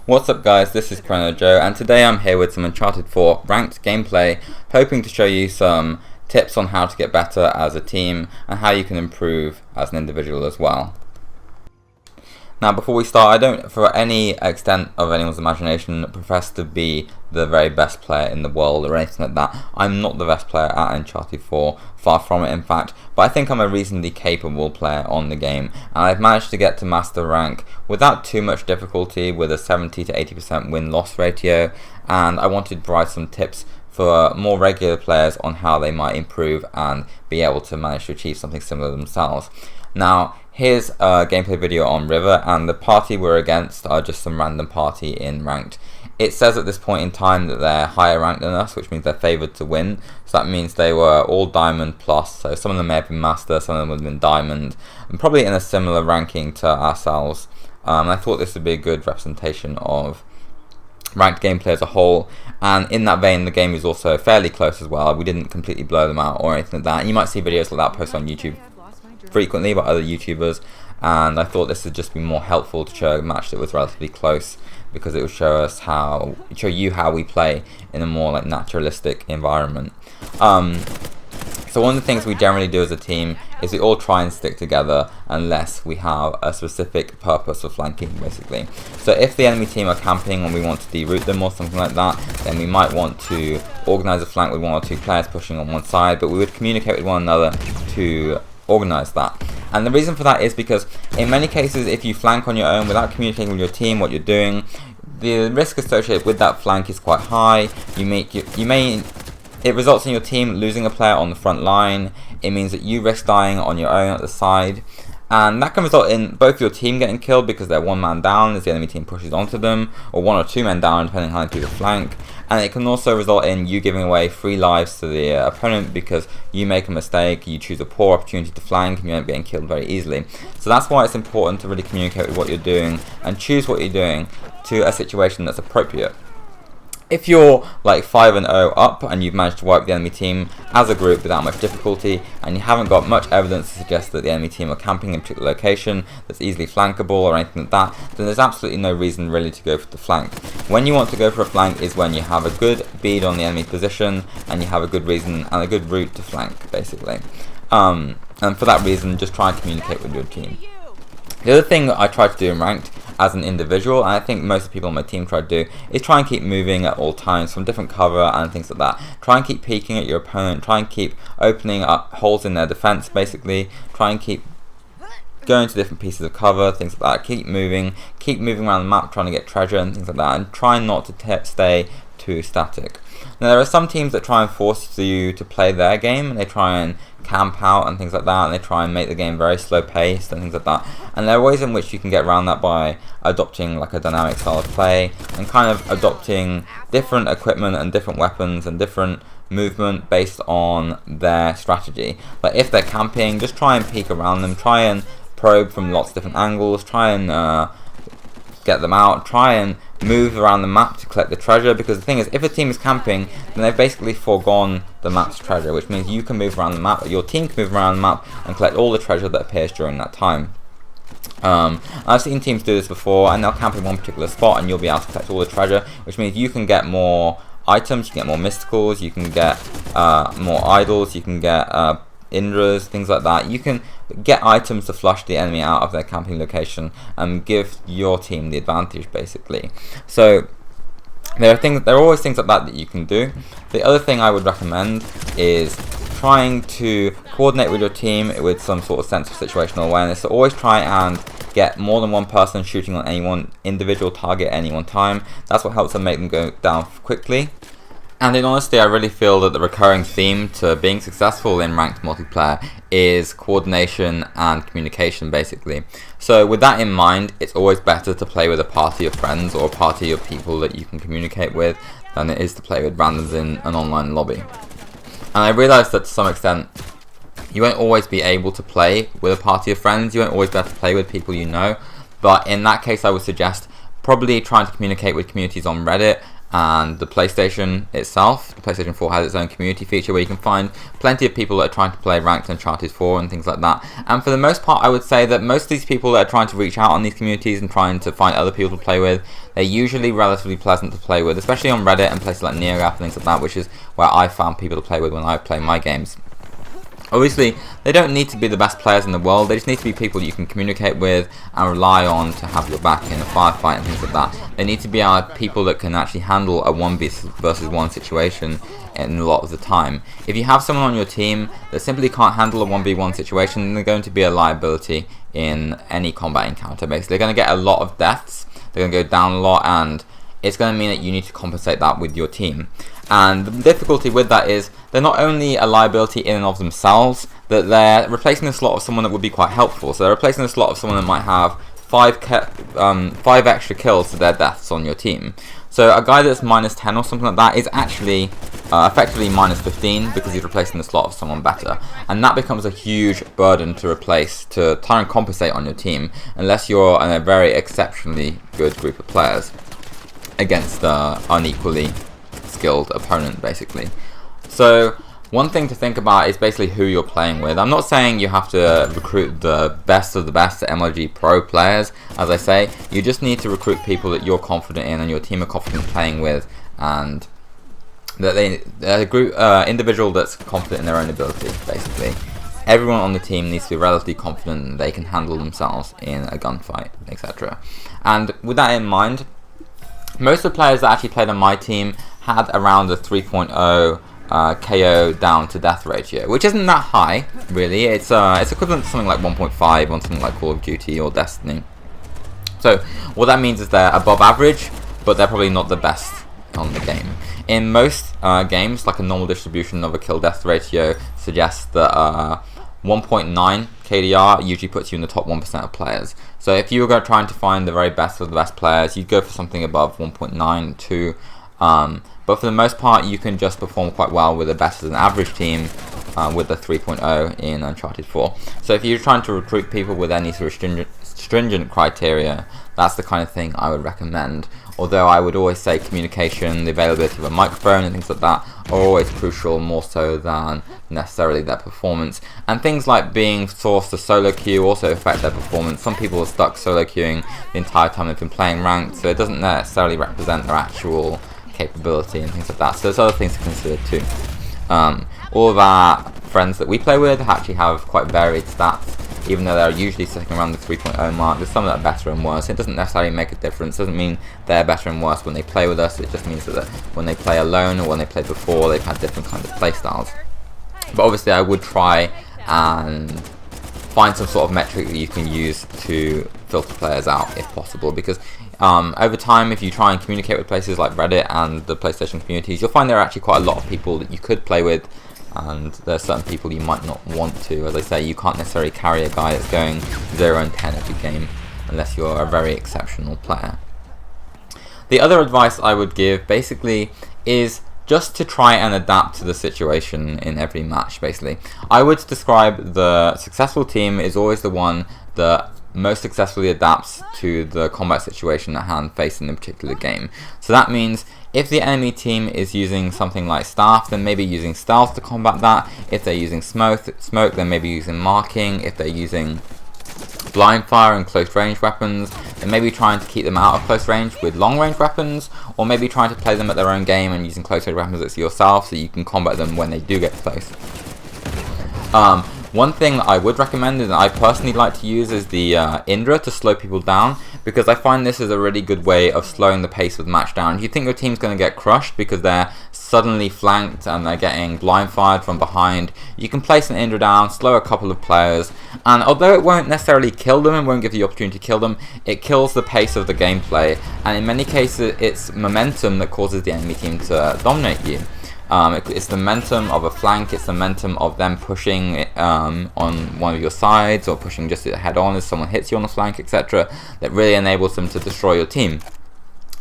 What's up guys, this is Chrono Joe and today I'm here with some Uncharted 4 ranked gameplay, hoping to show you some tips on how to get better as a team and how you can improve as an individual as well. Now before we start, I don't, for any extent of anyone's imagination, profess to be the very best player in the world or anything like that. I'm not the best player at Uncharted 4, far from it in fact, but I think I'm a reasonably capable player on the game, and I've managed to get to master rank without too much difficulty with a 70 to 80% win-loss ratio, and I wanted to provide some tips for more regular players on how they might improve and be able to manage to achieve something similar themselves. Now, here's a gameplay video on River, and the party we're against are just some random party in ranked. It says at this point in time that they're higher ranked than us, which means they're favoured to win. So that means they were all Diamond plus, so some of them may have been Master, some of them would have been Diamond, and probably in a similar ranking to ourselves. I thought this would be a good representation of ranked gameplay as a whole, and in that vein the game is also fairly close as well. We didn't completely blow them out or anything like that. And you might see videos like that posted on YouTube frequently by other YouTubers, and I thought this would just be more helpful to show a match that was relatively close, because it would show you how we play in a more like naturalistic environment. So one of the things we generally do as a team is we all try and stick together unless we have a specific purpose for flanking, basically. So if the enemy team are camping and we want to deroute them or something like that, then we might want to organise a flank with one or two players pushing on one side, but we would communicate with one another to organise that. And the reason for that is because in many cases, if you flank on your own without communicating with your team what you're doing, the risk associated with that flank is quite high. It results in your team losing a player on the front line. It means that you risk dying on your own at the side, and that can result in both your team getting killed because they're one man down as the enemy team pushes onto them, or one or two men down depending on how they do the flank. And it can also result in you giving away free lives to the opponent because you make a mistake, you choose a poor opportunity to flank, and you end up getting killed very easily. So that's why it's important to really communicate with what you're doing and choose what you're doing to a situation that's appropriate. If you're like 5-0 up and you've managed to wipe the enemy team as a group without much difficulty, and you haven't got much evidence to suggest that the enemy team are camping in a particular location that's easily flankable or anything like that, then there's absolutely no reason really to go for the flank. When you want to go for a flank is when you have a good bead on the enemy position and you have a good reason and a good route to flank, basically. And for that reason, just try and communicate with your team. The other thing that I try to do in ranked as an individual, and I think most of the people on my team try to do, is try and keep moving at all times from different cover and things like that. Try and keep peeking at your opponent, try and keep opening up holes in their defense, basically. Try and keep going to different pieces of cover, things like that. Keep moving around the map trying to get treasure and things like that, and try not to stay too static. Now there are some teams that try and force you to play their game, and they try and camp out and things like that, and they try and make the game very slow paced and things like that. And there are ways in which you can get around that by adopting like a dynamic style of play and kind of adopting different equipment and different weapons and different movement based on their strategy. Like if they're camping, just try and peek around them, try and probe from lots of different angles, try and get them out, try and move around the map to collect the treasure, because the thing is, if a team is camping, then they've basically foregone the map's treasure, which means you can move around the map, your team can move around the map and collect all the treasure that appears during that time. I've seen teams do this before, and they'll camp in one particular spot and you'll be able to collect all the treasure, which means you can get more items, you can get more mysticals, you can get more idols, you can get Indras, things like that. You can get items to flush the enemy out of their camping location and give your team the advantage, basically. So there are always things like that you can do. The other thing I would recommend is trying to coordinate with your team with some sort of sense of situational awareness. So always try and get more than one person shooting on any one individual target at any one time. That's what helps them make them go down quickly. And in honesty, I really feel that the recurring theme to being successful in ranked multiplayer is coordination and communication, basically. So with that in mind, it's always better to play with a party of friends or a party of people that you can communicate with than it is to play with randoms in an online lobby. And I realise that to some extent, you won't always be able to play with a party of friends, you won't always be able to play with people you know, but in that case I would suggest probably trying to communicate with communities on Reddit and the PlayStation itself. The PlayStation 4 has its own community feature where you can find plenty of people that are trying to play ranked Uncharted 4 and things like that. And for the most part, I would say that most of these people that are trying to reach out on these communities and trying to find other people to play with, they're usually relatively pleasant to play with, especially on Reddit and places like NeoGAF and things like that, which is where I found people to play with when I play my games. Obviously, they don't need to be the best players in the world, they just need to be people you can communicate with and rely on to have your back in a firefight and things like that. They need to be people that can actually handle a 1v1 situation in a lot of the time. If you have someone on your team that simply can't handle a 1v1 situation, then they're going to be a liability in any combat encounter. Basically, they're going to get a lot of deaths, they're going to go down a lot, and it's going to mean that you need to compensate that with your team. And the difficulty with that is they're not only a liability in and of themselves, that they're replacing the slot of someone that would be quite helpful. So they're replacing the slot of someone that might have 5 extra kills to their deaths on your team. So a guy that's minus 10 or something like that is actually effectively minus 15 because he's replacing the slot of someone better. And that becomes a huge burden to replace, to try and compensate on your team, unless you're a very exceptionally good group of players against unequally skilled opponent, basically. So one thing to think about is basically who you're playing with. I'm not saying you have to recruit the best of the best MLG Pro players. As I say, you just need to recruit people that you're confident in and your team are confident playing with, and that they're a group individual that's confident in their own ability, basically. Everyone on the team needs to be relatively confident that they can handle themselves in a gunfight, etc. And with that in mind, most of the players that actually played on my team had around a 3.0 KO down to death ratio, which isn't that high, really. It's equivalent to something like 1.5 on something like Call of Duty or Destiny. So what that means is they're above average, but they're probably not the best on the game. In most games, like a normal distribution of a kill-death ratio suggests that 1.9 KDR usually puts you in the top 1% of players. So if you were trying to find the very best of the best players, you'd go for something above 1.9, 2. But for the most part, you can just perform quite well with a better than average team with the 3.0 in Uncharted 4. So if you're trying to recruit people with any sort of stringent criteria, that's the kind of thing I would recommend. Although I would always say communication, the availability of a microphone and things like that are always crucial, more so than necessarily their performance. And things like being forced to solo queue also affect their performance. Some people are stuck solo queuing the entire time they've been playing ranked, so it doesn't necessarily represent their actual capability and things like that. So there's other things to consider too. All of our friends that we play with actually have quite varied stats, even though they're usually sitting around the 3.0 mark. There's some that are better and worse. It doesn't necessarily make a difference. It doesn't mean they're better and worse when they play with us. It just means that when they play alone or when they play before, they've had different kinds of play styles. But obviously I would try and find some sort of metric that you can use to filter players out if possible, because over time, if you try and communicate with places like Reddit and the PlayStation communities, you'll find there are actually quite a lot of people that you could play with, and there are certain people you might not want to. As I say, you can't necessarily carry a guy that's going 0 and 10 every game unless you're a very exceptional player. The other advice I would give basically is just to try and adapt to the situation in every match, basically. I would describe the successful team is always the one that most successfully adapts to the combat situation at hand faced in a particular game. So that means if the enemy team is using something like staff, then maybe using stealth to combat that. If they're using smoke, then maybe using marking. If they're using blind fire and close range weapons, then maybe trying to keep them out of close range with long range weapons, or maybe trying to play them at their own game and using close range weapons that's yourself so you can combat them when they do get close. One thing that I would recommend and I personally like to use is the Indra to slow people down, because I find this is a really good way of slowing the pace of the match down. If you think your team's going to get crushed because they're suddenly flanked and they're getting blind fired from behind, you can place an Indra down, slow a couple of players, and although it won't necessarily kill them and won't give you the opportunity to kill them, it kills the pace of the gameplay, and in many cases it's momentum that causes the enemy team to dominate you. It's the momentum of a flank, it's the momentum of them pushing on one of your sides or pushing just head on as someone hits you on the flank, etc. that really enables them to destroy your team.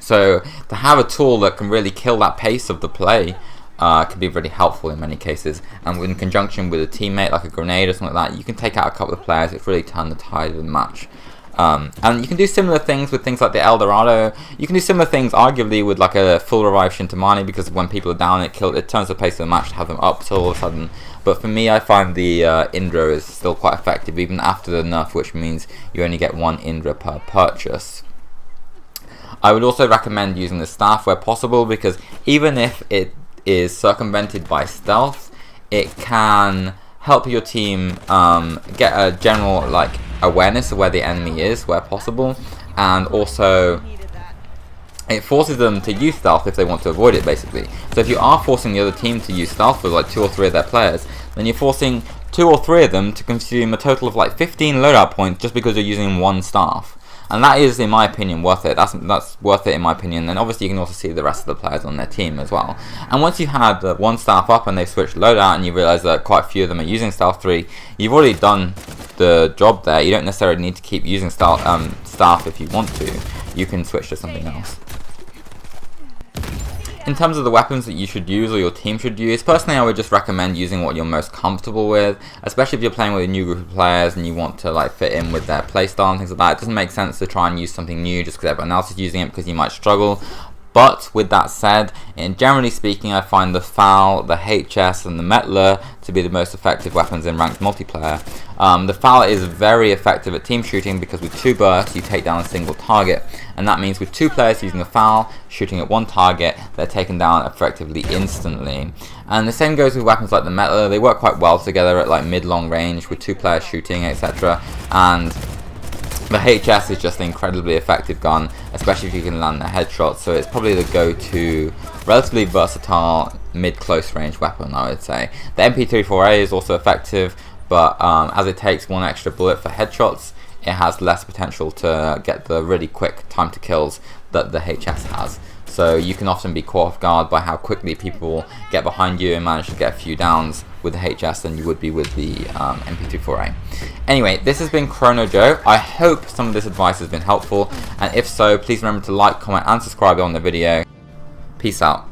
So to have a tool that can really kill that pace of the play can be really helpful in many cases, and in conjunction with a teammate like a grenade or something like that, you can take out a couple of players. It's really turned the tide of the match. And you can do similar things with things like the Eldorado. You can do similar things, arguably, with like a full revive Shintamani, because when people are down, it turns the pace of the match to have them up till all of a sudden. But for me, I find the Indra is still quite effective, even after the nerf, which means you only get 1 Indra per purchase. I would also recommend using the staff where possible, because even if it is circumvented by stealth, it can help your team get a general like awareness of where the enemy is where possible, and also it forces them to use stealth if they want to avoid it, basically. So if you are forcing the other team to use stealth with like 2 or 3 of their players, then you're forcing 2 or 3 of them to consume a total of like 15 loadout points just because you're using 1 staff. And that is, in my opinion, worth it. That's worth it, in my opinion. And obviously you can also see the rest of the players on their team as well. And once you had 1 staff up and they've switched loadout, and you realise that quite a few of them are using Stealth 3, you've already done the job there. You don't necessarily need to keep using staff if you want to. You can switch to something else. In terms of the weapons that you should use or your team should use, personally I would just recommend using what you're most comfortable with, especially if you're playing with a new group of players and you want to like fit in with their playstyle and things like that. It doesn't make sense to try and use something new just because everyone else is using it, because you might struggle. But with that said, generally speaking, I find the FAL, the HS and the Metler to be the most effective weapons in ranked multiplayer. The FAL is very effective at team shooting because with 2 bursts you take down a single target, and that means with 2 players using a FAL shooting at 1 target, they're taken down effectively instantly. And the same goes with weapons like the Metler. They work quite well together at like mid-long range with 2 players shooting, etc. And the HS is just an incredibly effective gun, especially if you can land the headshots, so it's probably the go-to, relatively versatile, mid-close range weapon, I would say. The MP34A is also effective, but as it takes 1 extra bullet for headshots, it has less potential to get the really quick time to kills that the HS has. So you can often be caught off guard by how quickly people get behind you and manage to get a few downs with the HS than you would be with the MP34A. Anyway, this has been Chrono Joe. I hope some of this advice has been helpful, and if so, please remember to like, comment and subscribe on the video. Peace out.